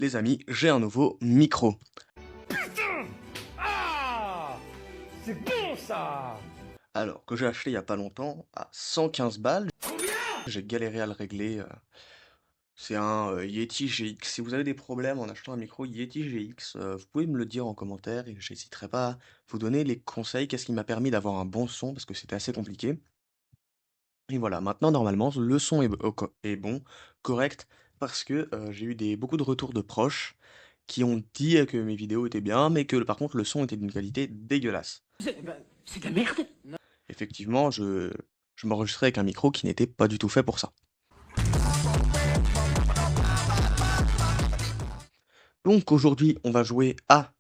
Les amis, j'ai un nouveau micro. Putain! Ah! C'est bon ça! Alors, que j'ai acheté il y a pas longtemps, à 115 balles. Combien? J'ai galéré à le régler. C'est un Yeti GX. Si vous avez des problèmes en achetant un micro Yeti GX, vous pouvez me le dire en commentaire et j'hésiterai pas à vous donner les conseils, qu'est-ce qui m'a permis d'avoir un bon son, parce que c'était assez compliqué. Et voilà, maintenant, normalement, le son est bon, correct, parce que j'ai eu beaucoup de retours de proches qui ont dit que mes vidéos étaient bien, mais que par contre le son était d'une qualité dégueulasse. C'est de la merde! Effectivement, je m'enregistrais avec un micro qui n'était pas du tout fait pour ça. Donc aujourd'hui, on va jouer à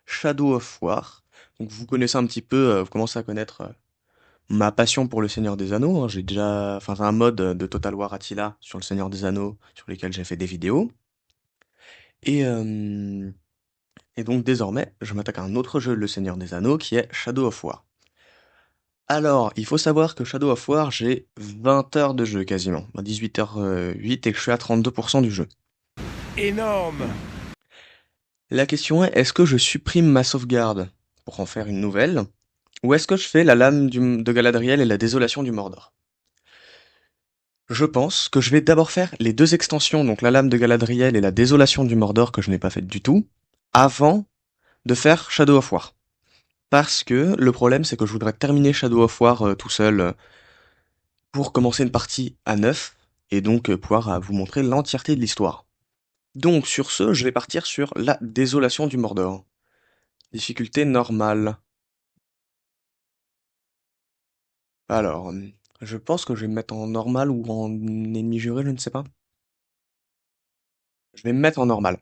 Shadow of War. Donc vous connaissez un petit peu, vous commencez à connaître ma passion pour le Seigneur des Anneaux, hein. J'ai déjà, enfin, c'est un mode de Total War Attila sur le Seigneur des Anneaux sur lesquels j'ai fait des vidéos. Et, euh, et donc désormais, je m'attaque à un autre jeu, le Seigneur des Anneaux, qui est Shadow of War. Alors, il faut savoir que Shadow of War, j'ai 20 heures de jeu quasiment, 18h08 et que je suis à 32% du jeu. Énorme! La question est-ce que je supprime ma sauvegarde pour en faire une nouvelle, ou est-ce que je fais la lame de Galadriel et la désolation du Mordor? Je pense que je vais d'abord faire les deux extensions, donc la lame de Galadriel et la désolation du Mordor que je n'ai pas faites du tout, avant de faire Shadow of War. Parce que le problème c'est que je voudrais terminer Shadow of War tout seul pour commencer une partie à neuf, et donc pouvoir vous montrer l'entièreté de l'histoire. Donc sur ce, je vais partir sur la désolation du Mordor. Difficulté normale. Alors, je pense que je vais me mettre en normal ou en ennemi juré, je ne sais pas. Je vais me mettre en normal.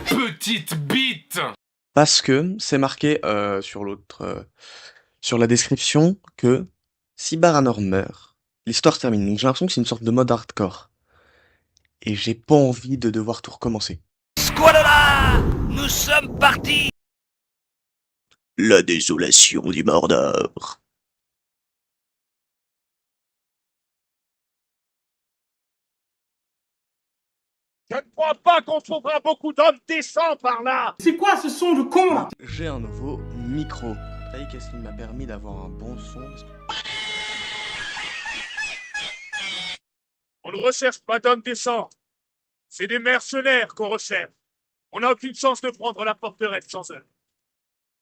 Petite bite! Parce que c'est marqué sur la description que si Baranor meurt, l'histoire se termine. Donc j'ai l'impression que c'est une sorte de mode hardcore. Et j'ai pas envie de devoir tout recommencer. Squalala! Nous sommes partis! La désolation du Mordor. Je ne crois pas qu'on trouvera beaucoup d'hommes décents par là. C'est quoi ce son de con? J'ai un nouveau micro. Vous savez qu'est-ce qui m'a permis d'avoir un bon son parce que... On ne recherche pas d'hommes décents. C'est des mercenaires qu'on recherche. On n'a aucune chance de prendre la forteresse sans eux.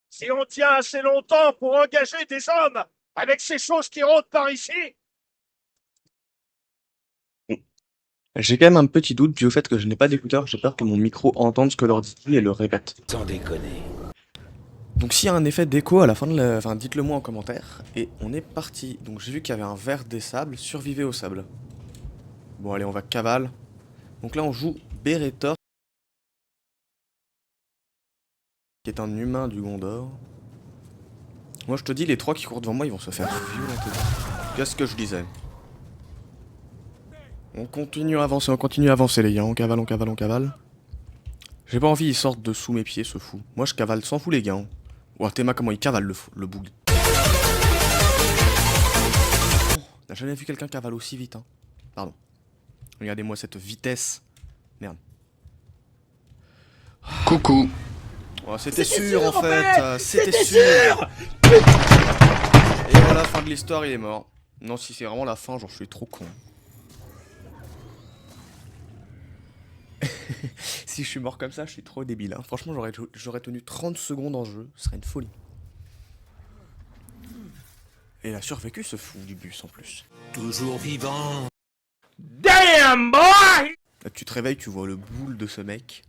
Si on tient assez longtemps pour engager des hommes avec ces choses qui rôdent par ici, J'ai quand même un petit doute dû au fait que je n'ai pas d'écouteur. J'ai peur que mon micro entende ce que l'ordi dit et le répète. Sans déconner. Donc s'il y a un effet d'écho à la fin de la... Enfin, dites-le moi en commentaire. Et on est parti. Donc j'ai vu qu'il y avait un ver des sables. Survivez au sable. Bon allez, on va cavale. Donc là on joue Beretor, qui est un humain du Gondor. Moi je te dis, les trois qui courent devant moi, ils vont se faire violenter. Qu'est-ce que je disais? On continue à avancer les gars. On cavale, on cavale, on cavale. J'ai pas envie, ils sortent de sous mes pieds, ce fou. Moi je cavale sans fou les gars. Ouah, Théma, comment il cavale le boug. On n'a jamais vu quelqu'un cavale aussi vite, hein. Pardon. Regardez-moi cette vitesse. Merde. Coucou. Oh, c'était sûr en fait. C'était sûr. Et voilà, fin de l'histoire, il est mort. Non, si c'est vraiment la fin, genre je suis trop con. Si je suis mort comme ça, je suis trop débile, hein. Franchement, j'aurais tenu 30 secondes en jeu, ce serait une folie. Et il a survécu ce fou du bus en plus. Toujours vivant. damn boy! Là, tu te réveilles, tu vois le boule de ce mec.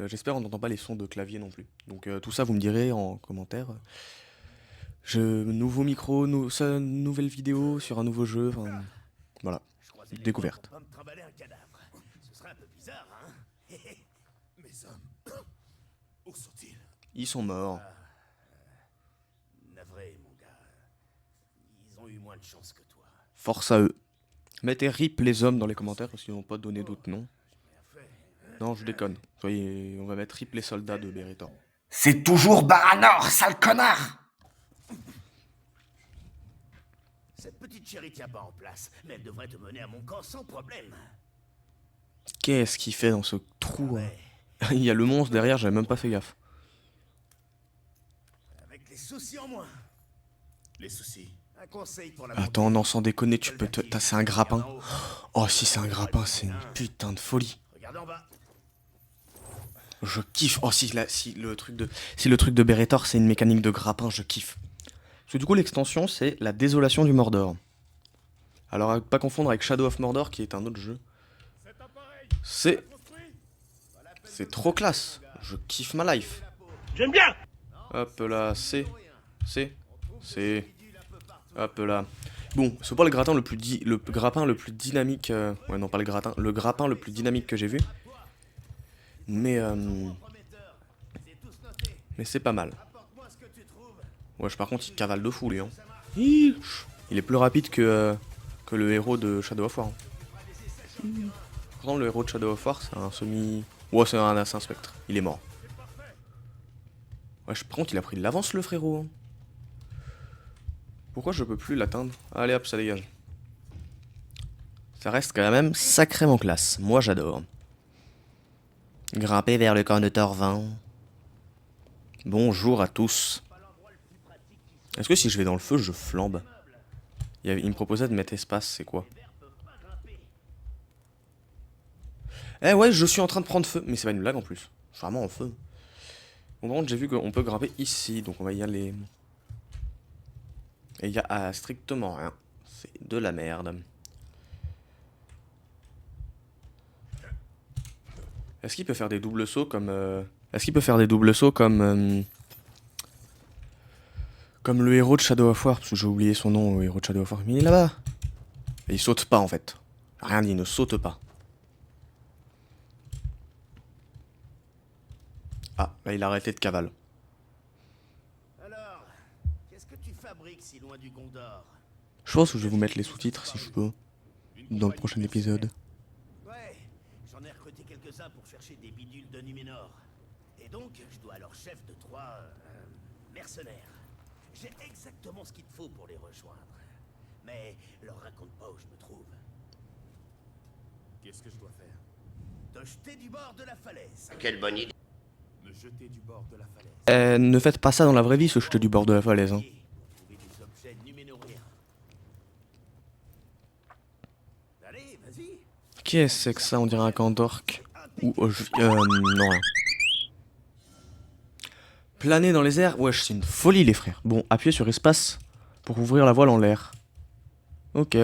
J'espère on n'entend pas les sons de clavier non plus. Donc tout ça, vous me direz en commentaire. Nouveau micro, nouvelle vidéo sur un nouveau jeu. Enfin, voilà, découverte. Pas me trimballer un cadavre. Ce serait un peu bizarre, hein? Mes hommes. Où sont-ils? Ils sont morts. Navré, mon gars. Ils ont eu moins de chance que toi. Force à eux. Mettez RIP les hommes dans les commentaires parce qu'ils n'ont pas donné d'autres noms. Non, je déconne. Soyez, on va mettre RIP les soldats de Beretor. C'est toujours Baranor, sale connard! Cette petite chérie tient pas en place, mais elle devrait te mener à mon camp sans problème. Qu'est-ce qu'il fait dans ce trou hein? Il y a le monstre derrière, j'avais même pas fait gaffe. Avec les soucis en moins. Les soucis. Un conseil pour la Attends, non, sans déconner, tu peux te... C'est un grappin. Oh, si c'est un grappin, c'est une putain de folie. Regardez en bas. Je kiffe. Oh, si le truc de Berethor, c'est une mécanique de grappin, je kiffe. Parce que du coup, l'extension, c'est la désolation du Mordor. Alors, à pas confondre avec Shadow of Mordor, qui est un autre jeu. C'est trop classe. Je kiffe ma life. J'aime bien. Hop là, c'est. Hop là. Bon, c'est pas le gratin le grappin le plus dynamique. Ouais, non, pas le gratin. Le grappin le plus dynamique que j'ai vu. Mais c'est pas mal. Wesh, par contre, il cavale de fou, lui. Hein. Il est plus rapide que le héros de Shadow of War. Hein. Pourtant, le héros de Shadow of War, c'est un semi... Ouais, c'est un spectre. Il est mort. Wesh, par contre, il a pris de l'avance, le frérot. Hein. Pourquoi je peux plus l'atteindre? Allez hop, ça dégage. Ça reste quand même sacrément classe. Moi, j'adore. Grimper vers le camp de Torvin. Bonjour à tous. Est-ce que si je vais dans le feu, je flambe? Il me proposait de mettre espace, c'est quoi? Eh ouais, je suis en train de prendre feu. Mais c'est pas une blague en plus. Je suis vraiment en feu. Bon, par contre, j'ai vu qu'on peut grimper ici, donc on va y aller. Et il y a strictement rien. C'est de la merde. Est-ce qu'il peut faire des doubles sauts comme... Est-ce qu'il peut faire des doubles sauts comme... Comme le héros de Shadow of War, parce que j'ai oublié son nom, le héros de Shadow of War. Mais il est là-bas. Et il saute pas en fait. Rien dit, il ne saute pas. Ah, là il a arrêté de cavale. Alors, qu'est-ce que tu fabriques si loin du Gondor? Je pense que je vais vous mettre les sous-titres si je peux. Dans le prochain épisode. Ouais, j'en ai recruté quelques-uns pour chercher des bidules de Numénor. Et donc, je dois à leur chef de 3 mercenaires. J'ai exactement ce qu'il te faut pour les rejoindre. Mais leur raconte pas où je me trouve. Qu'est-ce que je dois faire? Te jeter du bord de la falaise. Quelle bonne idée. Me jeter du bord de la falaise. Ne faites pas ça dans la vraie vie, ce jeter du bord de la falaise. Hein. Trouver des objets numénoriens. Allez, vas-y. Qu'est-ce que c'est que ça? On dirait un camp d'orque. Ou... non, rien. Planer dans les airs? Wesh, c'est une folie, les frères. Bon, appuyez sur espace pour ouvrir la voile en l'air. Ok.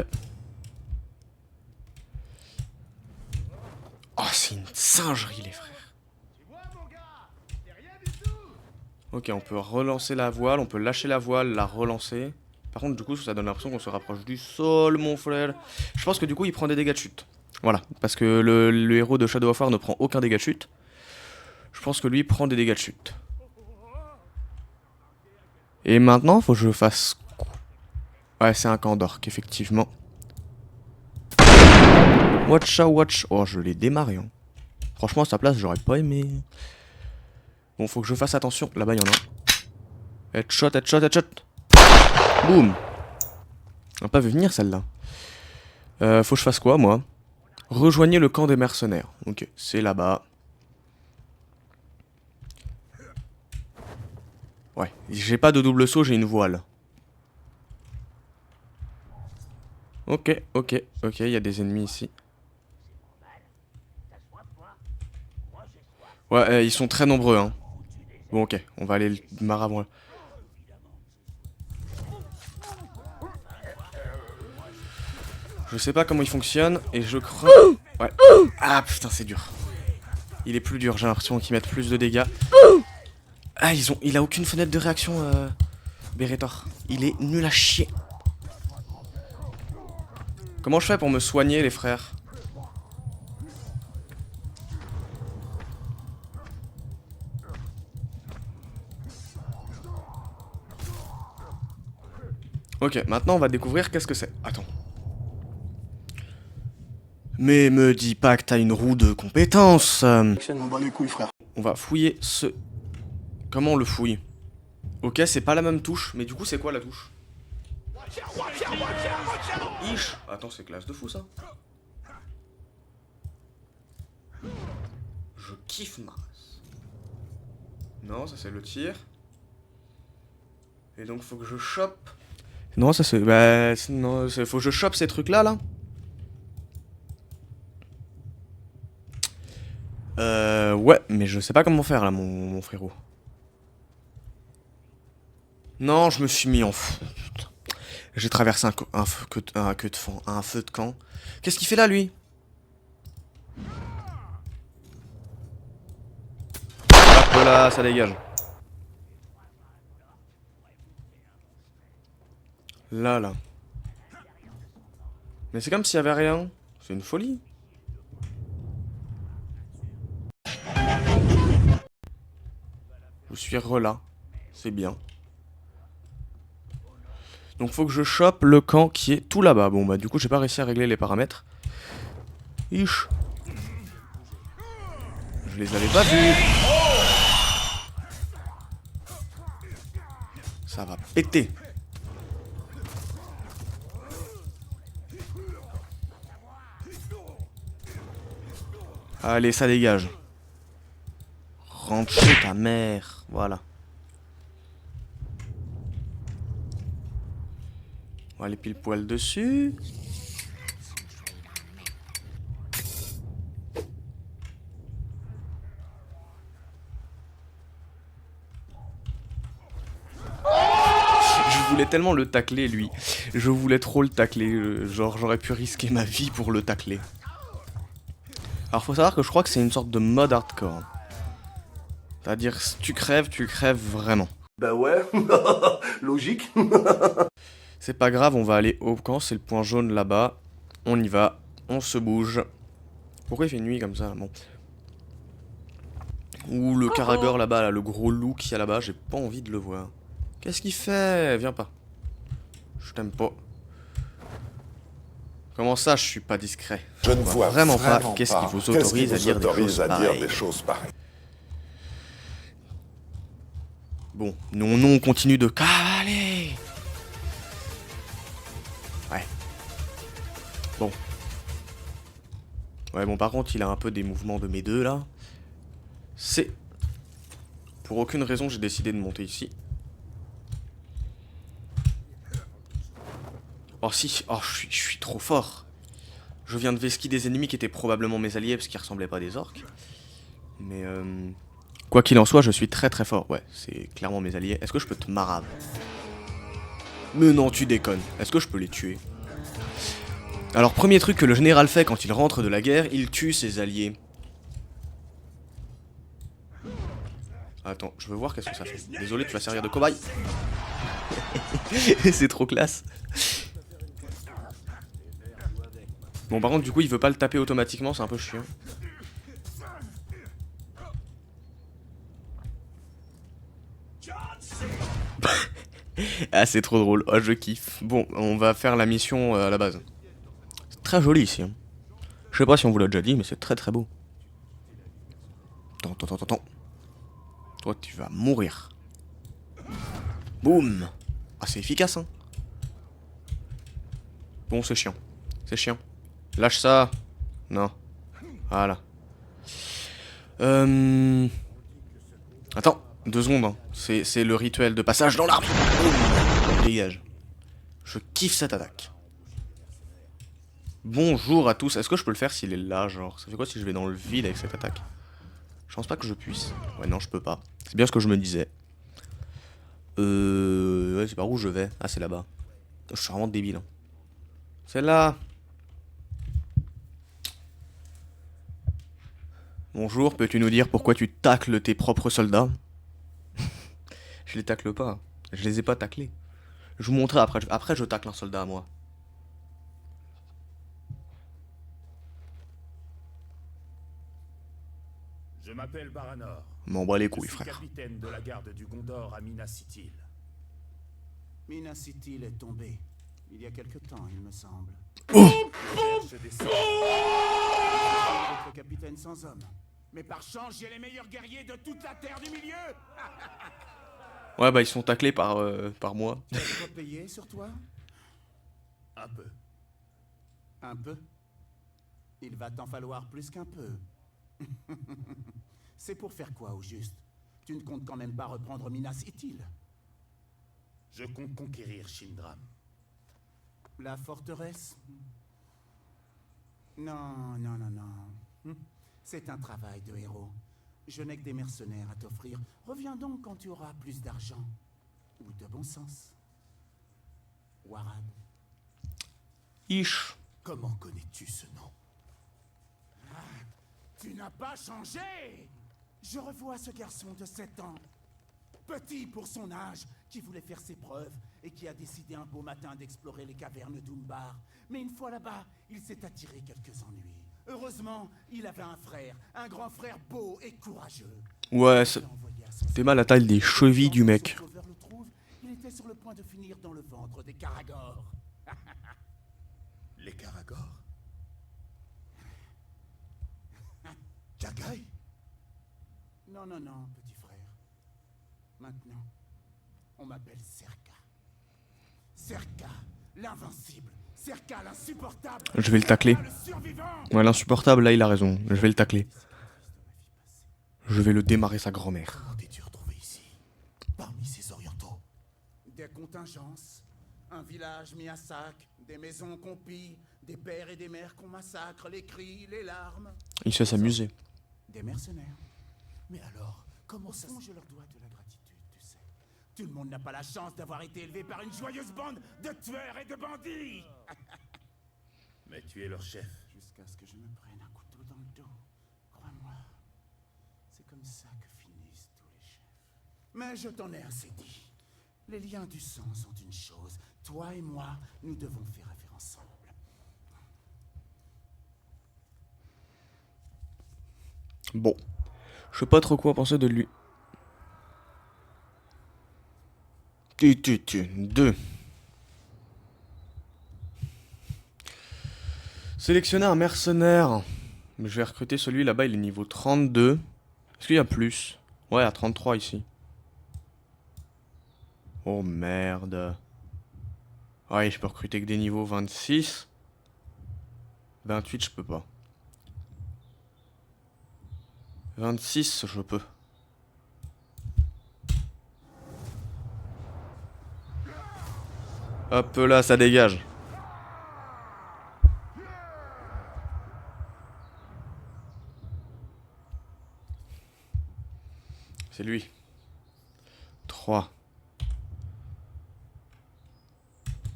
Oh, c'est une singerie, les frères. Ok, on peut relancer la voile, on peut lâcher la voile, la relancer. Par contre, du coup, ça donne l'impression qu'on se rapproche du sol, mon frère. Je pense que du coup, il prend des dégâts de chute. Voilà, parce que le héros de Shadow of War ne prend aucun dégât de chute. Je pense que lui prend des dégâts de chute. Et maintenant, faut que je fasse... Ouais, c'est un camp d'orque, effectivement. Watch out, watch... Oh, je l'ai démarré. Hein. Franchement, à sa place, j'aurais pas aimé. Bon, faut que je fasse attention. Là-bas, il y en a un. Headshot, headshot, headshot. Boum. On n'a pas vu venir, celle-là. Faut que je fasse quoi, moi? Rejoignez le camp des mercenaires. Ok, c'est là-bas. Ouais, j'ai pas de double saut, j'ai une voile. Ok, ok, ok, il y a des ennemis ici. Ouais, ils sont très nombreux, hein. Bon, ok, on va aller le marabout. Je sais pas comment il fonctionne, et je crois... Ouais. Ah, putain, c'est dur. Il est plus dur, j'ai l'impression qu'ils mettent plus de dégâts. Ah, il a aucune fenêtre de réaction, Berethor. Il est nul à chier. Comment je fais pour me soigner, les frères? Ok, maintenant on va découvrir qu'est-ce que c'est. Attends. Mais me dis pas que t'as une roue de compétences. On bat les couilles, frère. On va fouiller ce... Comment on le fouille? Ok, c'est pas la même touche, mais du coup c'est quoi la touche? Ish. Attends, c'est classe de fou ça. Je kiffe ma race. Non, ça c'est le tir. Et donc faut que je chope. Non, ça c'est... Bah... Non, faut que je chope ces trucs-là, là. Ouais, mais je sais pas comment faire, là, mon frérot. Non, je me suis mis en fou. J'ai traversé un feu de camp. Qu'est-ce qu'il fait là, lui? Hop là, ça dégage. Là, là. Mais c'est comme s'il y avait rien. C'est une folie. Je suis là. C'est bien. Donc faut que je chope le camp qui est tout là-bas. Bon bah du coup j'ai pas réussi à régler les paramètres. Ich. Je les avais pas vus. Ça va péter. Allez, ça dégage. Rentre chez ta mère. Voilà. On va aller pile poil dessus. Je voulais tellement le tacler, lui. Je voulais trop le tacler. Genre, j'aurais pu risquer ma vie pour le tacler. Alors, faut savoir que je crois que c'est une sorte de mode hardcore. C'est-à-dire, si tu crèves vraiment. Bah ouais, logique. C'est pas grave, on va aller au camp, c'est le point jaune là-bas. On y va, on se bouge. Pourquoi il fait nuit comme ça? Bon. Ou le Karagor là-bas, là, le gros loup qu'il y a là-bas, j'ai pas envie de le voir. Qu'est-ce qu'il fait? Viens pas. Je t'aime pas. Comment ça, je suis pas discret? Je ne vois vraiment pas qu'est-ce qui vous autorise à dire des choses pareilles. Bon, nous on continue de cavaler. Ouais. Bon. Ouais, bon, par contre, il a un peu des mouvements de mes deux, là. C'est... Pour aucune raison, j'ai décidé de monter ici. Oh si, oh, je suis trop fort. Je viens de vesquiller des ennemis qui étaient probablement mes alliés, parce qu'ils ressemblaient pas à des orques. Mais quoi qu'il en soit, je suis très très fort. Ouais, c'est clairement mes alliés. Est-ce que je peux te marave? Mais non, tu déconnes. Est-ce que je peux les tuer? Alors, premier truc que le général fait quand il rentre de la guerre, il tue ses alliés. Attends, je veux voir qu'est-ce que ça fait. Désolé, tu vas servir de cobaye. C'est trop classe. Bon, par contre, du coup, il veut pas le taper automatiquement, c'est un peu chiant. Ah, c'est trop drôle. Oh, je kiffe. Bon, on va faire la mission à la base. C'est très joli ici. Hein. Je sais pas si on vous l'a déjà dit, mais c'est très très beau. Attends. Toi, tu vas mourir. Boum. Ah, c'est efficace, hein. Bon, c'est chiant. C'est chiant. Lâche ça. Non. Voilà. Attends, 2 secondes. Hein. C'est le rituel de passage dans l'arbre. Dégage. Je kiffe cette attaque. Bonjour à tous. Est-ce que je peux le faire s'il est là, genre? Ça fait quoi si je vais dans le vide avec cette attaque? Je pense pas que je puisse. Ouais, non, je peux pas. C'est bien ce que je me disais. Ouais, c'est par où je vais? Ah, c'est là-bas. Je suis vraiment débile. Hein. C'est là. Bonjour, peux-tu nous dire pourquoi tu tacles tes propres soldats? Je les tacle pas. Je les ai pas taclés. Je vous montrerai après. Après, je tacle un soldat à moi. Je m'appelle Baranor. M'en bats les Je couilles, suis frère. capitaine de la garde du Gondor à Minas Ithil. Minas Ithil est tombé. Il y a quelque temps, il me semble. Je descends. Votre capitaine sans homme. Mais par chance, j'ai les meilleurs guerriers de toute la Terre du Milieu. Ouais, bah ils sont taclés par moi. Tu as de quoi payer sur toi? Un peu. Un peu? Il va t'en falloir plus qu'un peu. C'est pour faire quoi au juste? Tu ne comptes quand même pas reprendre Minas Ithil? Je compte conquérir Shindram. La forteresse? Non, non, non, non. C'est un travail de héros. Je n'ai que des mercenaires à t'offrir. Reviens donc quand tu auras plus d'argent. Ou de bon sens. Warad. Ish. Comment connais-tu ce nom? Tu n'as pas changé! Je revois ce garçon de 7 ans. Petit pour son âge, qui voulait faire ses preuves et qui a décidé un beau matin d'explorer les cavernes d'Umbar. Mais une fois là-bas, il s'est attiré quelques ennuis. Heureusement, il avait un grand frère beau et courageux. Ouais, Il l'a envoyé à son t'es mal à la taille des chevilles du mec. Son sauveur le trouve, il était sur le point de finir dans le ventre des Karagors. Les Karagors? Kagai? Non, non, non, petit frère. Maintenant, on m'appelle Serka. Serka, l'invincible. Serka, l'insupportable. Je vais le tacler. Serka, le survivant. Ouais, l'insupportable, là, il a raison. Je vais le tacler. Je vais le démarrer sa grand-mère. Comment t'es-tu retrouvé ici? Parmi ces orientaux? Des contingences, un village mis à sac, des maisons qu'on pille, des pères et des mères qu'on massacre, les cris, les larmes. Il sait s'amuser. Des mercenaires. Mais alors, comment Au ça fond, je leur dois de la gratitude, tu sais. Tout le monde n'a pas la chance d'avoir été élevé par une joyeuse bande de tueurs et de bandits. Mais tu es leur chef. Jusqu'à ce que je me prenne un couteau dans le dos. Crois-moi, c'est comme ça que finissent tous les chefs. Mais je t'en ai assez dit. Les liens du sang sont une chose. Toi et moi, nous devons faire affaire ensemble. Bon. Je sais pas trop quoi penser de lui. 2. Sélectionner un mercenaire. Mais je vais recruter celui là-bas, il est niveau 32. Est-ce qu'il y a plus? Ouais, à 33 ici. Oh merde. Ouais, je peux recruter que des niveaux 26. 28, je peux pas. 26, je peux. Hop là, ça dégage. C'est lui. 3.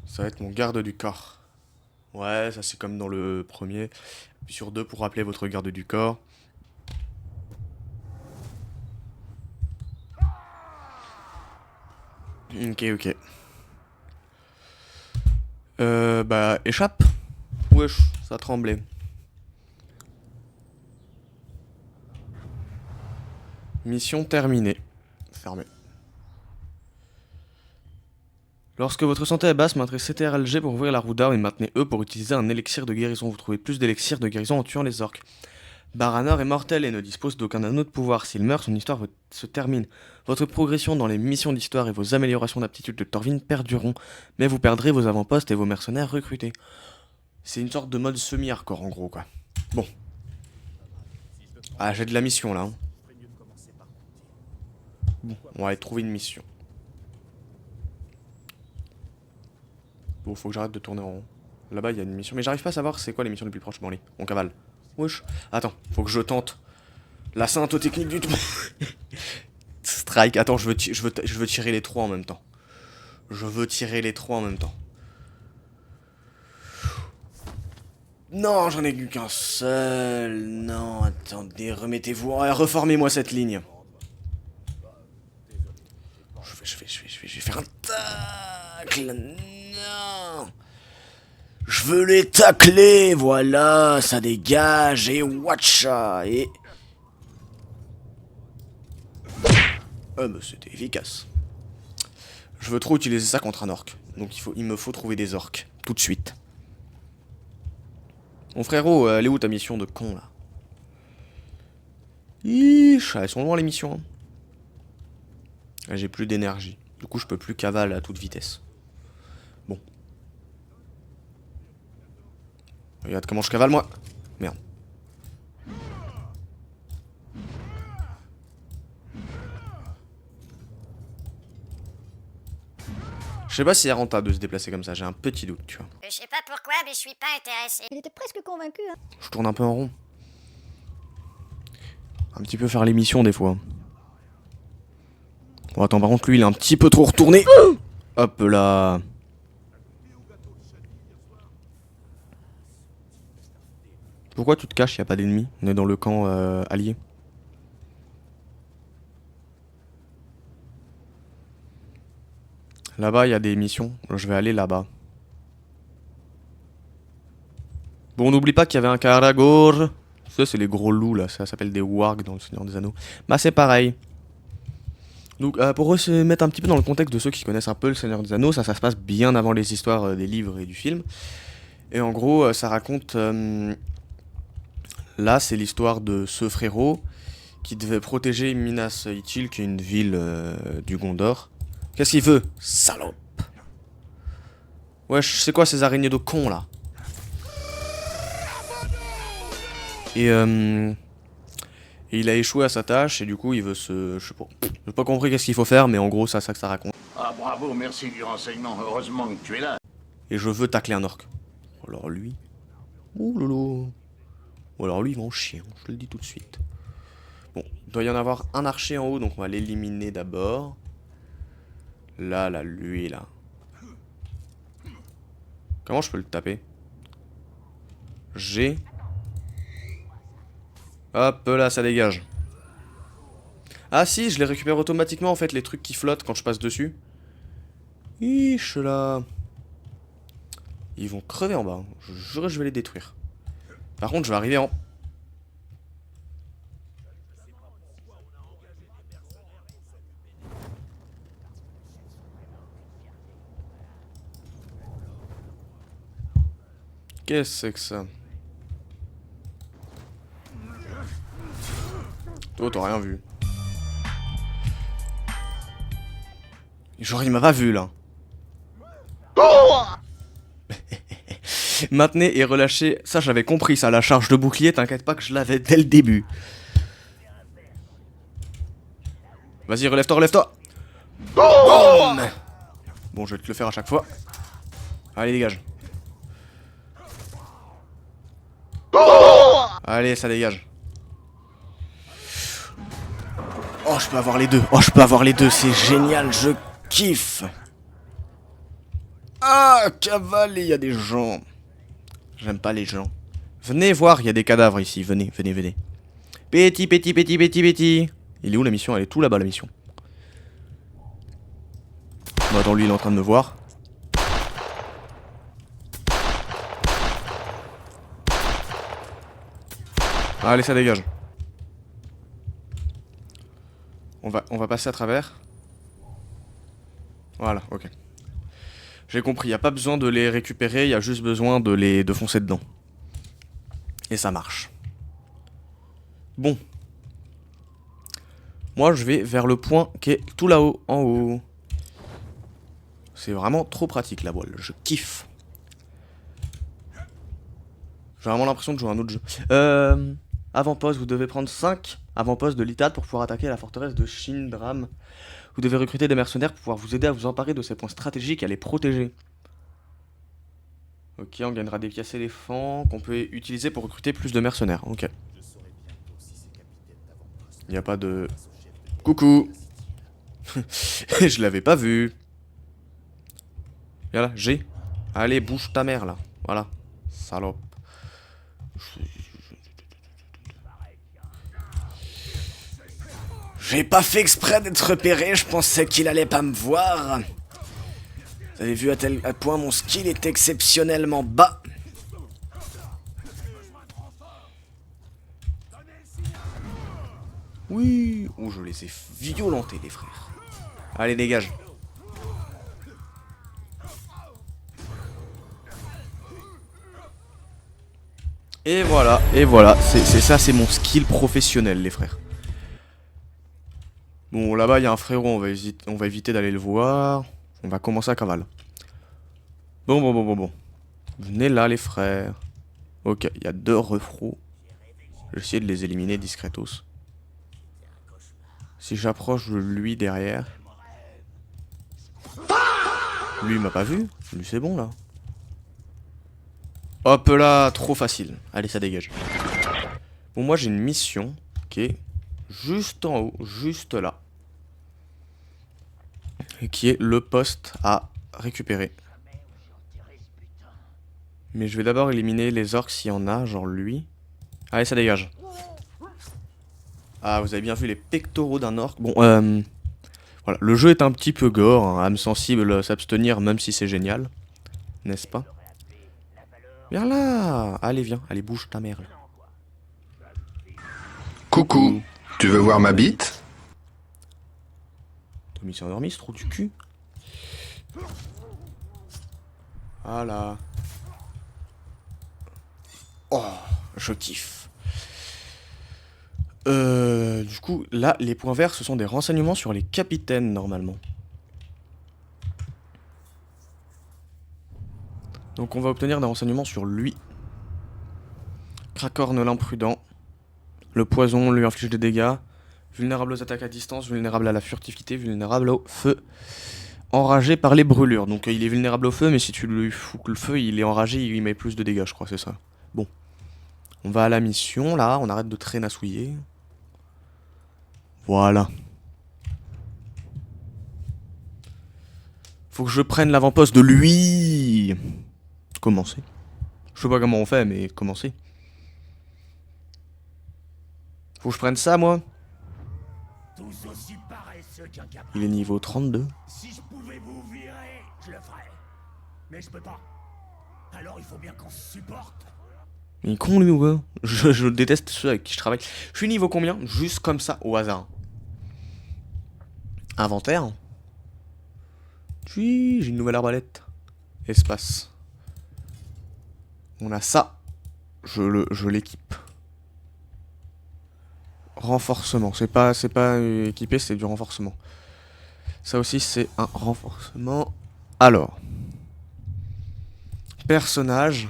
Ça va être mon garde du corps. Ouais, ça c'est comme dans le premier. Puis sur 2 pour rappeler votre garde du corps. Ok. Bah, échappe. Wesh, ça tremblait. Mission terminée. Fermée. Lorsque votre santé est basse, maintenez CTRLG pour ouvrir la roue d'armes et maintenez E pour utiliser un élixir de guérison. Vous trouvez plus d'élixirs de guérison en tuant les orques. Baranor est mortel et ne dispose d'aucun anneau de pouvoir. S'il meurt, son histoire se termine. Votre progression dans les missions d'histoire et vos améliorations d'aptitude de Thorvin perdureront, mais vous perdrez vos avant-postes et vos mercenaires recrutés. C'est une sorte de mode semi-hardcore en gros quoi. Bon. Ah, j'ai de la mission là. Hein. Bon, on va aller trouver une mission. Bon, faut que j'arrête de tourner en rond. Là-bas, il y a une mission. Mais j'arrive pas à savoir c'est quoi les missions les plus proches. Bon, allez, on cavale. Wesh. Attends, faut que je tente la sainte technique du tout. Strike. Attends, je veux tirer les 3 en même temps. Je veux tirer les 3 en même temps. Non, j'en ai eu qu'un seul. Non, attendez, remettez-vous. Reformez-moi cette ligne. Je vais faire un tacle. Non. Je veux les tacler, voilà, ça dégage, et watcha, et... mais c'était efficace. Je veux trop utiliser ça contre un orc, donc il me faut trouver des orcs, tout de suite. Mon frérot, elle est où ta mission de con, là? Ish, elles sont loin les missions, hein. J'ai plus d'énergie, du coup je peux plus cavaler à toute vitesse. Bon. Regarde comment je cavale moi. Merde. Je sais pas si c'est rentable de se déplacer comme ça, j'ai un petit doute, tu vois. Je sais pas pourquoi, mais je suis pas intéressé. Il était presque convaincu, hein. Je tourne un peu en rond. Un petit peu faire l'émission des fois. Bon attends, par contre lui il est un petit peu trop retourné. Hop là. Pourquoi tu te caches, y a pas d'ennemis? On est dans le camp allié. Là-bas, il y a des missions. Je vais aller là-bas. Bon, n'oublie pas qu'il y avait un Karagor. Ça, c'est les gros loups, là. Ça s'appelle des wargs dans le Seigneur des Anneaux. Bah, c'est pareil. Donc, pour se mettre un petit peu dans le contexte de ceux qui connaissent un peu le Seigneur des Anneaux, ça se passe bien avant les histoires des livres et du film. Et en gros, ça raconte... là, c'est l'histoire de ce frérot qui devait protéger Minas Ithil, qui est une ville du Gondor. Qu'est-ce qu'il veut, salope? Wesh, c'est quoi ces araignées de con là? Et il a échoué à sa tâche et du coup il veut se... Je sais pas. J'ai pas compris qu'est-ce qu'il faut faire, mais en gros c'est ça que ça raconte. Ah bravo, merci du renseignement, heureusement que tu es là. Et je veux tacler un orc. Alors lui... Ouh lolo. Ou alors lui il va en chier, hein, je te le dis tout de suite. Bon, il doit y en avoir un archer en haut, donc on va l'éliminer d'abord. Là, lui, là. Comment je peux le taper? G. Hop, là, ça dégage. Ah si, je les récupère automatiquement, en fait, les trucs qui flottent quand je passe dessus. Iche, là. Ils vont crever en bas. Hein. Je jure, je vais les détruire. Par contre, je vais arriver en... Qu'est-ce que c'est que ça? Toi, t'as rien vu. Genre, il m'a pas vu, là. Maintenez et relâchez. Ça, j'avais compris, ça. La charge de bouclier, t'inquiète pas que je l'avais dès le début. Vas-y, relève-toi, relève-toi. Boum. Bon, je vais te le faire à chaque fois. Allez, dégage. Allez, ça dégage. Oh, je peux avoir les deux. Oh, je peux avoir les deux. C'est génial. Je kiffe. Ah, cavale, il y a des gens. J'aime pas les gens. Venez voir, il y a des cadavres ici. Venez, venez, venez. Petit, petit, petit, petit, petit. Il est où la mission? Elle est tout là-bas, la mission. Bon, attends, lui, il est en train de me voir. Allez, ça dégage. On va passer à travers. Voilà, ok. J'ai compris, il n'y a pas besoin de les récupérer, il y a juste besoin de foncer dedans. Et ça marche. Bon. Moi, je vais vers le point qui est tout là-haut, en haut. C'est vraiment trop pratique, la voile. Je kiffe. J'ai vraiment l'impression de jouer à un autre jeu. Avant-poste, vous devez prendre 5 avant-postes de l'Itad pour pouvoir attaquer la forteresse de Shindram. Vous devez recruter des mercenaires pour pouvoir vous aider à vous emparer de ces points stratégiques et à les protéger. Ok, on gagnera des pièces éléphants qu'on peut utiliser pour recruter plus de mercenaires. Ok. Il n'y a pas de... Coucou. Je l'avais pas vu. Voilà, G. Allez, bouge ta mère là. Voilà. Salope. J'ai pas fait exprès d'être repéré, je pensais qu'il allait pas me voir. Vous avez vu à tel point mon skill est exceptionnellement bas. Oui. Oh, je les ai violentés, les frères. Allez, dégage. Et voilà, c'est ça, c'est mon skill professionnel, les frères. Bon, là-bas, il y a un frérot, on va éviter d'aller le voir. On va commencer à cavale. Bon. Venez là, les frères. Ok, il y a 2 refros. Je vais essayer de les éliminer discretos. Si j'approche de lui derrière... Lui, il m'a pas vu. Lui, c'est bon, là. Hop là, trop facile. Allez, ça dégage. Bon, moi, j'ai une mission qui est juste en haut, juste là. Et qui est le poste à récupérer. Mais je vais d'abord éliminer les orques s'il y en a, genre lui. Allez, ça dégage. Ah, vous avez bien vu les pectoraux d'un orque. Bon, voilà, le jeu est un petit peu gore, hein, âme sensible, s'abstenir même si c'est génial. N'est-ce pas? Viens là! Allez, viens, allez, bouge ta mère là. Coucou, tu veux voir ma bite? Tommy s'est endormi, ce trou du cul. Voilà. Oh, je kiffe. Du coup, là, les points verts, ce sont des renseignements sur les capitaines, normalement. Donc on va obtenir des renseignements sur lui. Krakorn l'imprudent. Le poison lui inflige des dégâts. Vulnérable aux attaques à distance, vulnérable à la furtivité, vulnérable au feu. Enragé par les brûlures. Donc il est vulnérable au feu, mais si tu lui fous le feu, il est enragé, il met plus de dégâts, je crois, c'est ça. Bon. On va à la mission, là, on arrête de traînassouiller. Voilà. Faut que je prenne l'avant-poste de lui. Commencer. Je sais pas comment on fait, mais commencer. Faut que je prenne ça, moi. Tous aussi paresseux qu'un capitaine. Il est niveau 32. Si je pouvais vous virer, je le ferais. Mais je peux pas. Alors il faut bien qu'on se supporte. Il est con, lui, ou quoi? Je déteste ceux avec qui je travaille. Je suis niveau combien? Juste comme ça, au hasard. Inventaire. J'ai une nouvelle arbalète. Espace. On a ça. Je l'équipe. Renforcement. C'est pas équipé, c'est du renforcement. Ça aussi, c'est un renforcement. Alors. Personnage.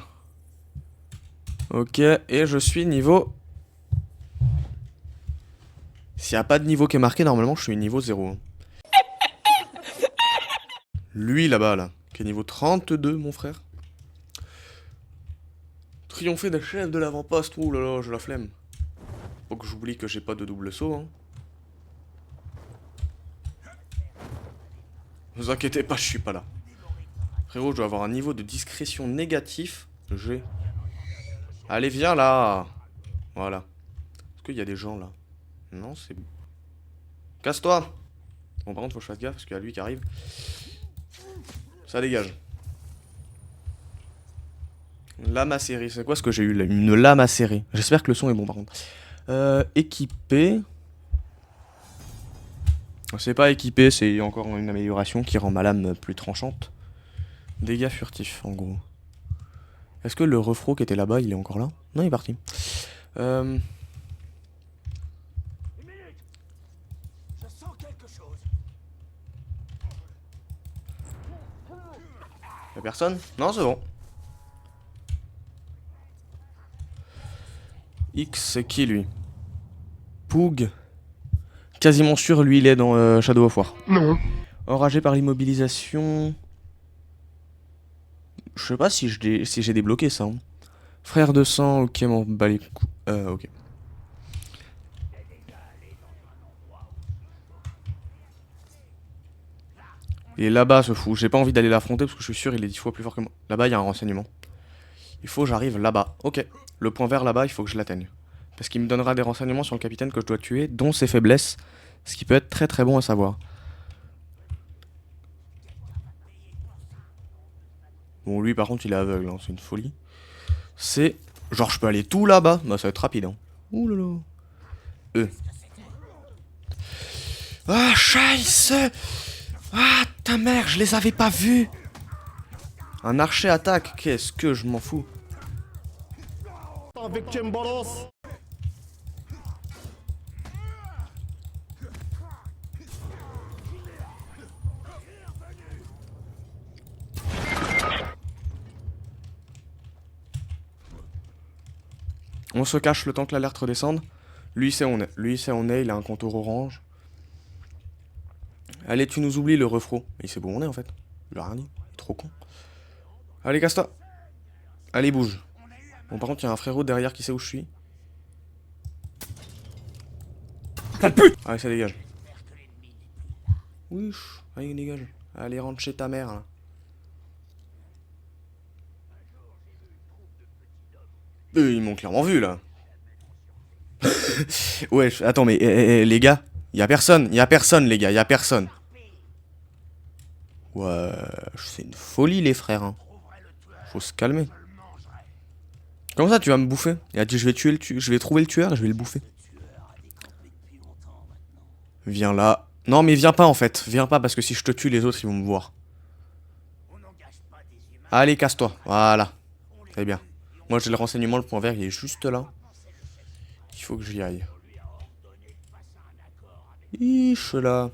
Ok, et je suis niveau... S'il n'y a pas de niveau qui est marqué, normalement, je suis niveau 0. Lui, là-bas, là, qui est niveau 32, mon frère. Triompher des chefs de l'avant-poste. Ouh là là, j'ai la flemme. Faut que j'oublie que j'ai pas de double saut, hein. Ne vous inquiétez pas, je suis pas là. Frérot, je dois avoir un niveau de discrétion négatif. J'ai... Allez, viens là. Voilà. Est-ce qu'il y a des gens là? Non, c'est... Casse-toi. Bon, par contre, faut que je fasse gaffe parce qu'il y a lui qui arrive. Ça dégage. Lame acérée. C'est quoi ce que j'ai eu là? Une lame acérée. J'espère que le son est bon par contre. Équipé. C'est pas équipé, c'est encore une amélioration qui rend ma lame plus tranchante. Dégâts furtifs, en gros. Est-ce que le refro qui était là-bas, il est encore là? Non, il est parti. Une minute. Je sens quelque chose. Y'a personne? Non, c'est bon. X, c'est qui lui? Poog. Quasiment sûr, lui, il est dans Shadow of War. Non. Enragé par l'immobilisation. Je sais pas si j'ai débloqué ça. Hein. Frère de sang, ok, m'en bat les coups. Ok. Et là-bas, ce fou. J'ai pas envie d'aller l'affronter parce que je suis sûr il est 10 fois plus fort que moi. Là-bas, il y a un renseignement. Il faut que j'arrive là-bas. Ok. Le point vert là-bas, il faut que je l'atteigne. Parce qu'il me donnera des renseignements sur le capitaine que je dois tuer, dont ses faiblesses. Ce qui peut être très très bon à savoir. Bon, lui par contre, il est aveugle, hein, c'est une folie. C'est... Genre, je peux aller tout là-bas. Bah, ça va être rapide, hein. Ouh là là. Ah, scheisse! Ah, ta mère, je les avais pas vus! Un archer attaque, qu'est-ce que je m'en fous? Avec Timbalos. On se cache le temps que l'alerte redescende. Lui, c'est on est. Lui, c'est on est, il a un contour orange. Allez, tu nous oublies le refro. Il sait où on est en fait. Il a rien dit. Trop con. Allez, casse-toi. Allez, bouge. Bon, par contre, il y a un frérot derrière qui sait où je suis. Sale pute! Allez, ça dégage. Wesh. Allez, dégage. Allez, rentre chez ta mère, là. Ils m'ont clairement vu, là. Ouais, attends, mais les gars, y'a personne, les gars, y'a personne. Ouais, c'est une folie, les frères. Hein. Faut se calmer. Comment ça, tu vas me bouffer? Il a dit, je vais trouver le tueur et je vais le bouffer. Viens là. Non, mais viens pas, en fait. Viens pas, parce que si je te tue, les autres, ils vont me voir. Allez, casse-toi. Voilà. Très bien. Moi, j'ai le renseignement, le point vert, il est juste là. Il faut que j'y aille. Iche là.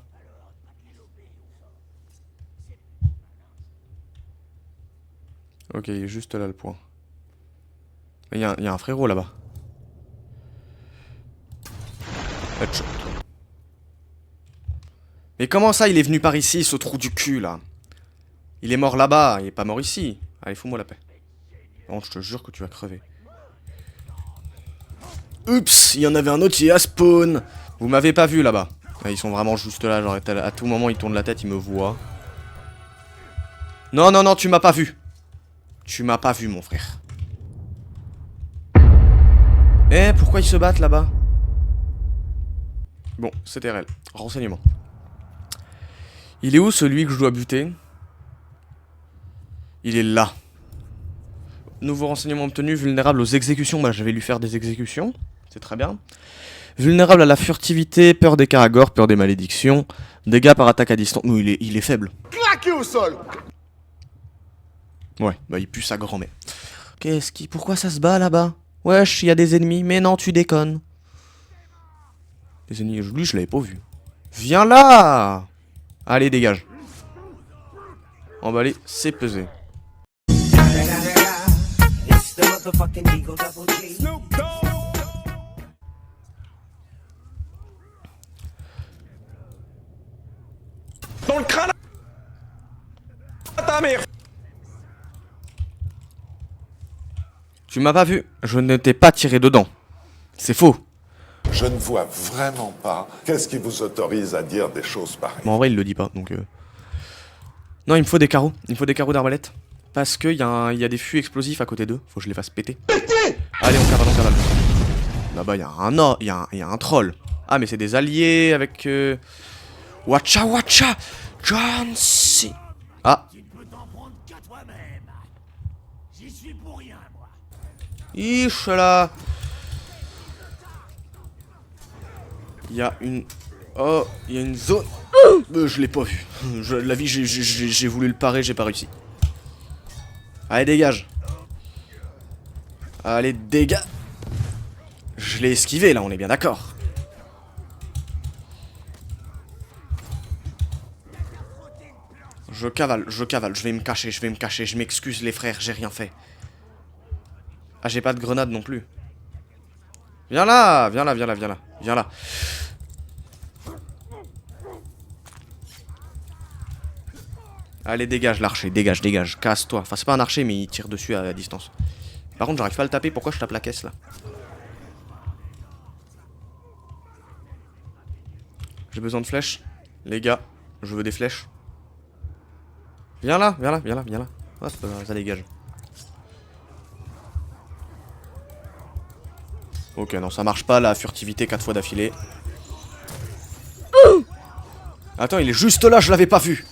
Ok, il est juste là le point. Il y a un frérot là-bas. Headshot. Mais comment ça, il est venu par ici, ce trou du cul là? Il est mort là-bas, il est pas mort ici. Allez, fous-moi la paix. Non, je te jure que tu vas crever. Oups, il y en avait un autre qui est à spawn. Vous m'avez pas vu là-bas. Ils sont vraiment juste là, genre à tout moment ils tournent la tête, ils me voient. Non, non, non, tu m'as pas vu. Tu m'as pas vu, mon frère. Eh, pourquoi ils se battent là-bas? Bon, c'était réel. Renseignement. Il est où celui que je dois buter? Il est là. Nouveau renseignement obtenu, vulnérable aux exécutions. Bah, je vais lui faire des exécutions. C'est très bien. Vulnérable à la furtivité, peur des caragors, peur des malédictions, dégâts par attaque à distance. Non, il est faible. Claqué au sol. Ouais, bah il pue sa grand-mère. Pourquoi ça se bat là-bas? Wesh, il y a des ennemis. Mais non, tu déconnes. Les ennemis, lui, je l'avais pas vu. Viens là! Allez, dégage. Emballé, c'est pesé. Dans le crâne à ta mère. Tu m'as pas vu. Je ne t'ai pas tiré dedans. C'est faux. Je ne vois vraiment pas qu'est-ce qui vous autorise à dire des choses pareilles. Bon, en vrai, il le dit pas, donc... Non, il me faut des carreaux. Il me faut des carreaux d'arbalète. Parce qu'il y a des fûts explosifs à côté d'eux. Faut que je les fasse péter. Allez, on cavale, on cavale. Là-bas, il y a un troll. Ah, mais c'est des alliés avec... Watcha, watcha John C. Ah. Tu peux t'en prendre qu'à toi-même. J'y suis pour rien, moi. Iche là. Il y a une... Oh, il y a une zone... je l'ai pas vu. La vie, j'ai voulu le parer, j'ai pas réussi. Allez, dégage. Allez, dégage. Je l'ai esquivé, là, on est bien d'accord. Je cavale, je vais me cacher, je m'excuse les frères, j'ai rien fait. Ah, j'ai pas de grenade non plus. Viens là, viens là, viens là, viens là, viens là. Allez, dégage l'archer, dégage, dégage, casse-toi. Enfin, c'est pas un archer, mais il tire dessus à distance. Par contre, j'arrive pas à le taper, pourquoi je tape la caisse là? J'ai besoin de flèches. Les gars, je veux des flèches. Viens là, viens là, viens là, viens là. Hop, ça dégage. Ok, non, ça marche pas la furtivité 4 fois d'affilée. Attends, il est juste là, je l'avais pas vu.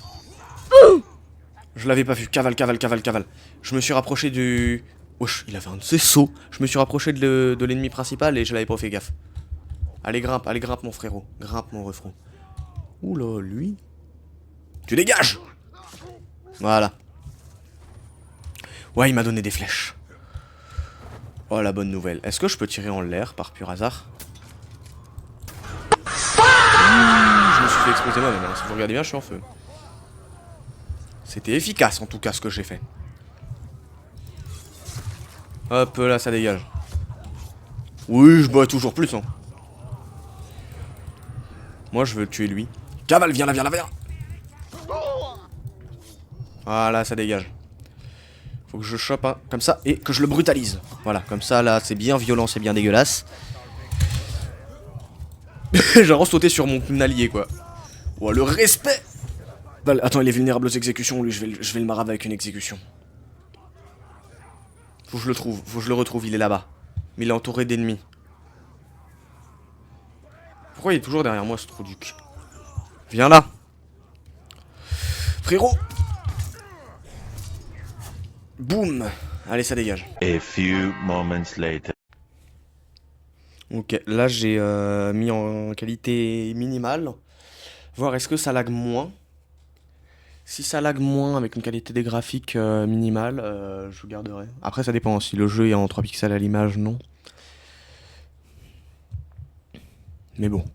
Je l'avais pas vu. Cavale, cavale, cavale, cavale. Je me suis rapproché du... Wesh, il avait un de ses sauts. Je me suis rapproché de l'ennemi principal et je l'avais pas fait gaffe. Allez, grimpe mon frérot. Grimpe mon refrain. Oula, lui. Tu dégages! Voilà. Ouais, il m'a donné des flèches. Oh, la bonne nouvelle. Est-ce que je peux tirer en l'air par pur hasard? Je me suis fait exploser moi-même. Si vous regardez bien, je suis en feu. C'était efficace en tout cas ce que j'ai fait. Hop là, ça dégage. Oui, je bats toujours plus. Hein. Moi, je veux tuer lui. Cavale, viens là, viens là, viens. Voilà, ça dégage. Faut que je chope un comme ça et que je le brutalise. Voilà, comme ça là c'est bien violent, c'est bien dégueulasse. J'ai vraiment sauté sur mon allié quoi. Oh le respect. Attends, il est vulnérable aux exécutions, lui je vais le marave avec une exécution. Faut que je le trouve, faut que je le retrouve, il est là-bas. Mais il est entouré d'ennemis. Pourquoi il est toujours derrière moi ce trou du cul? Viens là. Frérot. Boum. Allez, ça dégage. A few moments later. Ok, là j'ai mis en qualité minimale. Voir est-ce que ça lag moins. Si ça lag moins avec une qualité des graphiques minimale, je garderai. Après ça dépend, si le jeu est en 3 pixels à l'image, non. Mais bon.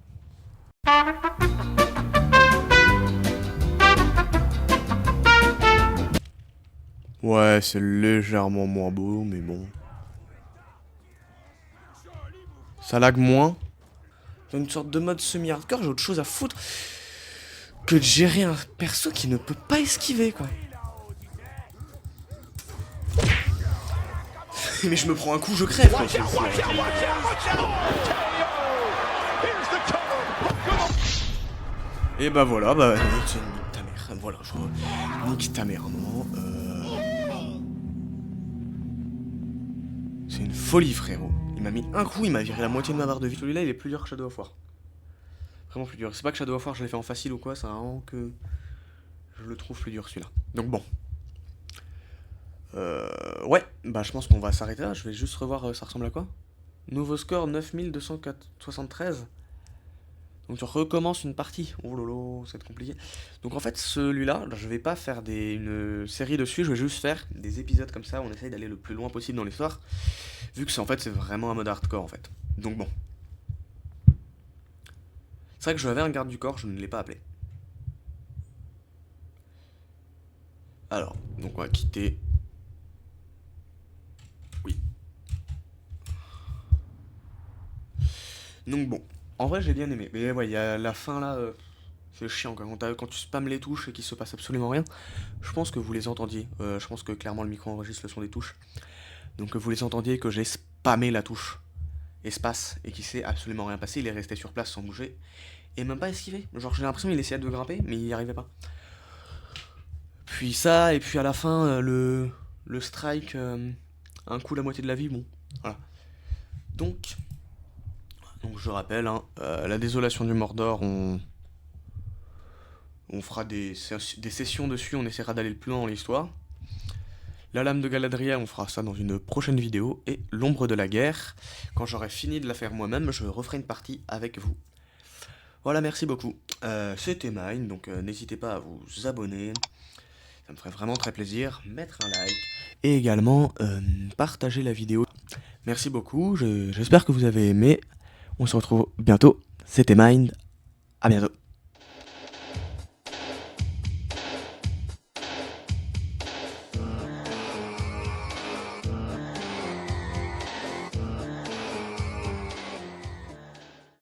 Ouais, c'est légèrement moins beau, mais bon. Ça lag moins. Dans une sorte de mode semi-hardcore, j'ai autre chose à foutre que de gérer un perso qui ne peut pas esquiver, quoi. Mais je me prends un coup, je crève, quoi. Et bah voilà, bah nique ta mère, voilà, nique ta mère, non. C'est une folie, frérot. Il m'a mis un coup, il m'a viré la moitié de ma barre de vie. Celui-là, il est plus dur que Shadow of War. Vraiment plus dur. C'est pas que Shadow of War, je l'ai fait en facile ou quoi, c'est vraiment que je le trouve plus dur, celui-là. Donc bon. Ouais, bah je pense qu'on va s'arrêter là. Je vais juste revoir ça ressemble à quoi. Nouveau score 9273. Donc tu recommences une partie. Oh lolo, ça va être compliqué. Donc en fait, celui-là, je vais pas faire une série dessus, je vais juste faire des épisodes comme ça, on essaye d'aller le plus loin possible dans l'histoire. Vu que c'est en fait, c'est vraiment un mode hardcore en fait. Donc bon. C'est vrai que j'avais un garde du corps, je ne l'ai pas appelé. Alors, donc on va quitter. Oui. Donc bon. En vrai, j'ai bien aimé. Mais ouais, il y a la fin là. C'est chiant quand tu spammes les touches et qu'il se passe absolument rien. Je pense que vous les entendiez. Je pense que clairement le micro enregistre le son des touches. Donc que vous les entendiez, que j'ai spammé la touche espace et qu'il s'est absolument rien passé. Il est resté sur place sans bouger. Et même pas esquivé. Genre j'ai l'impression qu'il essayait de grimper, mais il n'y arrivait pas. Puis ça, et puis à la fin, le strike, un coup la moitié de la vie, bon. Voilà. Donc je rappelle, hein, la désolation du Mordor, on fera des sessions dessus, on essaiera d'aller le plus loin dans l'histoire. La lame de Galadriel, on fera ça dans une prochaine vidéo. Et l'ombre de la guerre, quand j'aurai fini de la faire moi-même, je referai une partie avec vous. Voilà, merci beaucoup. C'était Mine, donc n'hésitez pas à vous abonner. Ça me ferait vraiment très plaisir. Mettre un like. Et également, partager la vidéo. Merci beaucoup, j'espère que vous avez aimé. On se retrouve bientôt. C'était Mind. À bientôt.